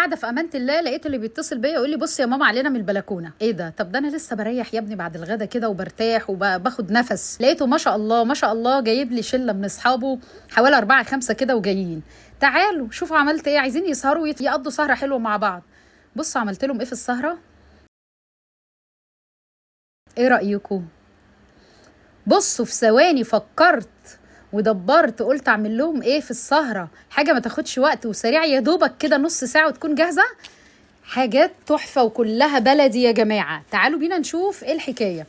قاعده في امانه الله، لقيت اللي بيتصل بيا يقول لي بصي يا ماما علينا من البلكونه. ايه ده؟ طب ده انا لسه بريح يا ابني بعد الغدا كده وبرتاح وباخد نفس. لقيته ما شاء الله ما شاء الله جايب لي شله من اصحابه، حوالي 4 5 كده، وجايين تعالوا شوفوا عملت ايه، عايزين يسهروا يقضوا سهره حلوه مع بعض. بصوا عملت لهم ايه في السهره، ايه رايكم؟ بصوا في ثواني فكرت ودبرت، قلت اعمل لهم ايه في السهره، حاجه ما تاخدش وقت وسريعه، يا دوبك كده نص ساعه وتكون جاهزه. حاجات تحفه وكلها بلدي يا جماعه. تعالوا بينا نشوف ايه الحكايه.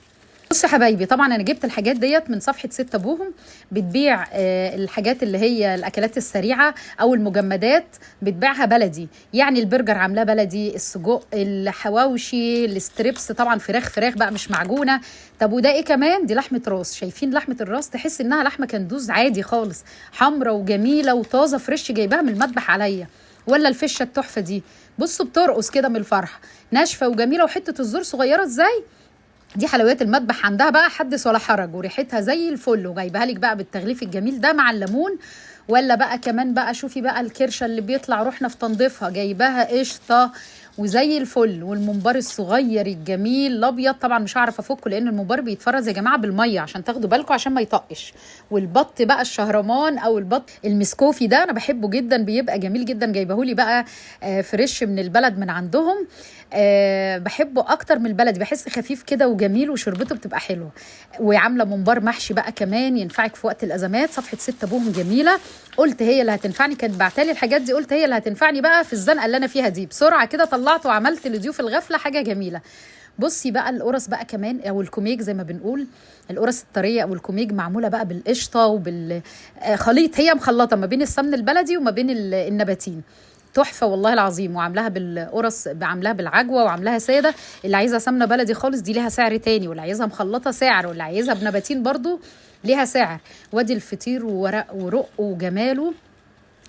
بصوا يا حبايبي، طبعا انا جبت الحاجات ديت من صفحه ست ابوهم، بتبيع الحاجات اللي هي الاكلات السريعه او المجمدات، بتبيعها بلدي. يعني البرجر عاملاه بلدي، السجق، الحواوشي، الستريبس، طبعا فراخ بقى مش معجونه. طب وده ايه كمان؟ دي لحمه راس. شايفين لحمه الراس؟ تحس انها لحمه كندوز عادي خالص، حمرة وجميله وطازه فريش، جايباها من المذبح عليا. ولا الفشه التحفه دي، بصوا بترقص كده من الفرح، ناشفه وجميله، وحته الزور صغيره ازاي. دي حلويات المذبح عندها بقى حدث ولا حرج، وريحتها زي الفل، وجايبها لك بقى بالتغليف الجميل ده مع الليمون. ولا بقى كمان بقى شوفي بقى الكرشه اللي بيطلع روحنا في تنظيفها، جايباها قشطه وزي الفل. والممبار الصغير الجميل الابيض، طبعا مش هعرف افكه لان الممبار بيتفرز يا جماعه بالميه عشان تاخدوا بالكم عشان ما يطقش. والبط بقى الشهرمان او البط المسكوفي ده انا بحبه جدا، بيبقى جميل جدا، جايبهولي بقى فريش من البلد من عندهم. بحبه اكتر من البلدي، بحس خفيف كده وجميل وشربته بتبقى حلوه. وعامله ممبار محشي بقى كمان ينفعك في وقت الازمات. صفحه ست ابوهم جميله، قلت هي اللي هتنفعني، كانت بعتالي الحاجات دي، قلت هي اللي هتنفعني بقى في الزنقه اللي انا فيها دي. بسرعه كده طلعت وعملت لضيوف الغفله حاجه جميله. بصي بقى القرص بقى كمان، او الكوميج زي ما بنقول، القرص الطريه او الكوميج، معموله بقى بالقشطه وبالخليط، هي مخلطه ما بين السمن البلدي وما بين النباتين. تحفه والله العظيم. وعاملاها بالقرص، عاملاها بالعجوه وعاملاها ساده. اللي عايزها سمنه بلدي خالص دي ليها سعر تاني، واللي عايزها مخلطه سعر، واللي عايزها بنباتين برضو ليها سعر. وادي الفطير وورق ورق وجماله.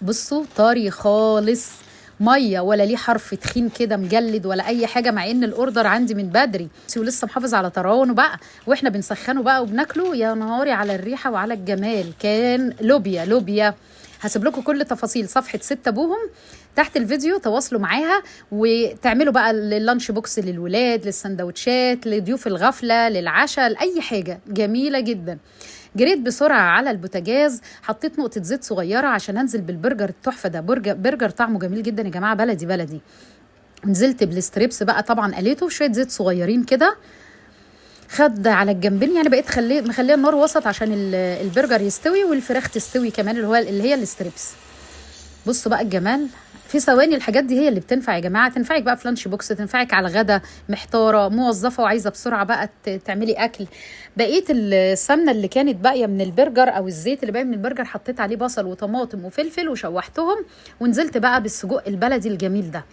بصوا طري خالص، ميه ولا ليه حرف تخين كده مجلد ولا اي حاجه، مع ان الاوردر عندي من بدري ولسه محافظ على طراونه بقى، واحنا بنسخنه بقى وبناكله. يا نهاري على الريحه وعلى الجمال. كان لوبيا. هسيب لكم كل تفاصيل صفحه ست ابوهم تحت الفيديو، تواصلوا معاها وتعملوا بقى اللانش بوكس للولاد، للسندوتشات، لضيوف الغفله، للعشاء، لاي حاجه جميله جدا. جريت بسرعه على البوتاجاز، حطيت نقطه زيت صغيره عشان انزل بالبرجر التحفه ده. برجر طعمه جميل جدا يا جماعه، بلدي. نزلت بالستريبس بقى، طبعا قليته في شويه زيت صغيرين كده، خد على الجنبين. يعني بقيت مخليه النار وسط عشان البرجر يستوي والفراخ تستوي كمان، اللي هي الستريبس. بصوا بقى الجمال، في ثواني. الحاجات دي هي اللي بتنفع يا جماعه، تنفعك بقى في لانش بوكس، تنفعك على الغدا، محتاره موظفه وعايزه بسرعه بقى تعملي اكل. بقيه السمنه اللي كانت باقيه من البرجر او الزيت اللي باقي من البرجر، حطيت عليه بصل وطماطم وفلفل وشوحتهم، ونزلت بقى بالسجق البلدي الجميل ده.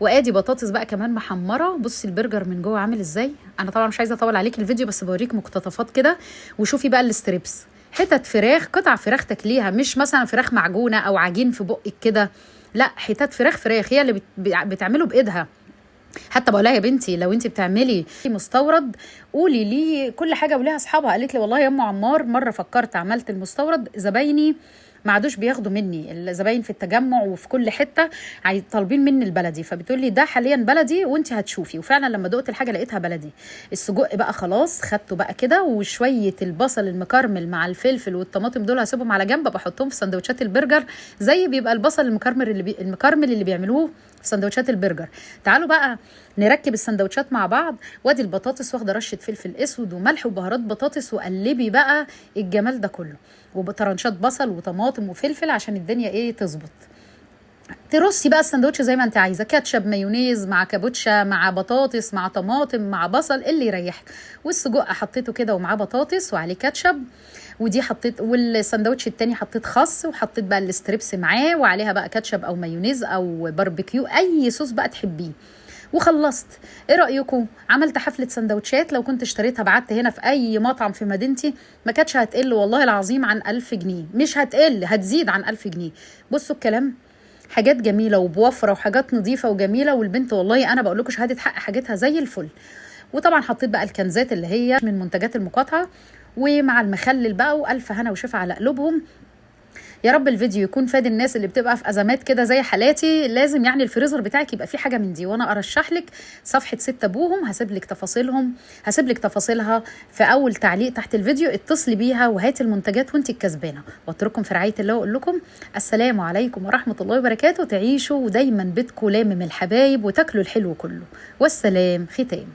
وادي بطاطس بقى كمان محمره. بصي البرجر من جوه عامل ازاي. انا طبعا مش عايزه اطول عليك الفيديو، بس بوريك مقتطفات كده. وشوفي بقى الستريبس، حتت فراخ، قطع فراخ تاكليها، مش مثلا فراخ معجونه او عجين في بقك كده، لا، حتت فراخ هي اللي بتعمله بايدها. حتى بقولها يا بنتي لو انت بتعملي مستورد قولي لي كل حاجه وليها اصحابها. قالت لي والله يا ام عمار مره فكرت عملت المستورد، زبايني ما عادوش بياخدوا مني، الزباين في التجمع وفي كل حته طالبين مني البلدي، فبتقول لي ده حاليا بلدي وانت هتشوفي. وفعلا لما دقت الحاجه لقيتها بلدي. السجق بقى خلاص خدته بقى كده، وشويه البصل المكرمل مع الفلفل والطماطم دول هسيبهم على جنب، بحطهم في سندوتشات البرجر زي بيبقى البصل المكرمل اللي بيعملوه في سندوتشات البرجر. تعالوا بقى نركب السندوتشات مع بعض. وادي البطاطس واخده رشه فلفل اسود وملح وبهارات بطاطس، وقلبي بقى الجمال ده كله، وبطرنشات بصل وطماطم وفلفل عشان الدنيا تظبط. ترصي بقى السندوتش زي ما انت عايزه، كاتشب، مايونيز، مع كابوتشا، مع بطاطس، مع طماطم، مع بصل، اللي يريحك. والسجق حطيته كده ومعاه بطاطس وعليه كاتشب. ودي حطيت، والساندوتش التاني حطيت خس، وحطيت بقى الستريبس معاه وعليها بقى كاتشب او مايونيز او باربيكيو، اي صوص بقى تحبيه. وخلصت. ايه رايكم؟ عملت حفله سندوتشات، لو كنت اشتريتها بعت هنا في اي مطعم في مدينتي ما كانتش هتقل والله العظيم عن 1000 جنيه، مش هتقل، هتزيد عن 1000 جنيه. بصوا الكلام، حاجات جميله وبوفره وحاجات نظيفه وجميله. والبنت والله انا بقول لكم شهاده حق، حاجتها زي الفل. وطبعا حطيت بقى الكنزات اللي هي من منتجات المقاطعه، ومع المخلل بقى، والف هنا وشفا على قلوبهم. يا رب الفيديو يكون فاد الناس اللي بتبقى في ازمات كده زي حالاتي. لازم يعني الفريزر بتاعك يبقى فيه حاجه من دي، وانا ارشح لك صفحه ست ابوهم، هسيب لك تفاصيلها في اول تعليق تحت الفيديو. اتصلي بيها وهاتي المنتجات وانت الكسبانه. واترككم في رعايه الله واقول لكم السلام عليكم ورحمه الله وبركاته. تعيشوا دايما بيتكم لامم الحبايب وتاكلوا الحلو كله، والسلام ختام.